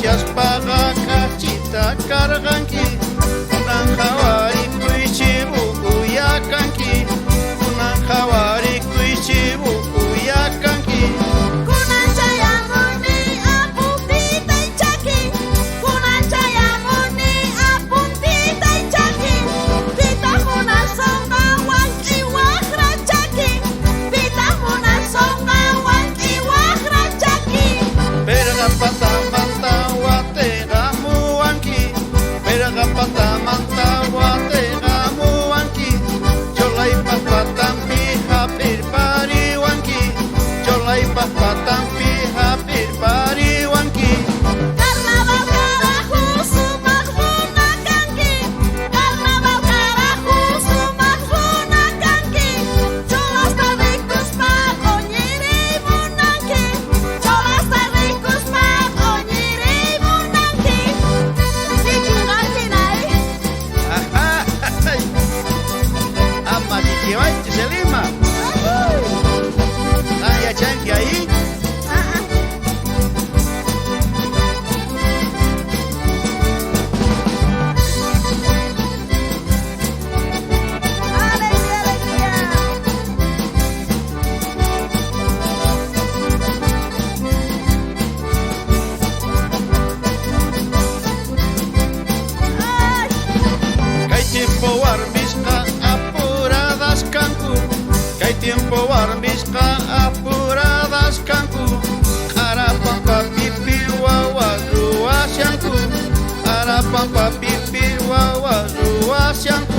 gracias paga cachita carganki kunan hawari kuichibu uyakanki kunan hawari kuichibu uyakanki kunan chayamuni apuntita ichaki kunan chayamuni apuntita ichaki pita munan songa wanki wakra chaki pita munan songa wanki wakra chaki perga patamanta watega muanki perga patamanta watega muanki cholai papatampi hapir pariwanki cholai papatampi hapir pariwanki Carnaval carajo sumak gunakanki Carnaval carajo sumak gunakanki Cholas taricus makonyiri munanki Cholas taricus makonyiri munanki Sikunganki nai ama dikiwai selima ya chanki ahí Alegría, alegría Ay Kay tiempo warmisqa apuradas kanku Kay tiempo warmisqa apuradas kanku Arapampa pipi wawa ruwasyanku Arapampa pipi wawa ruwasyanku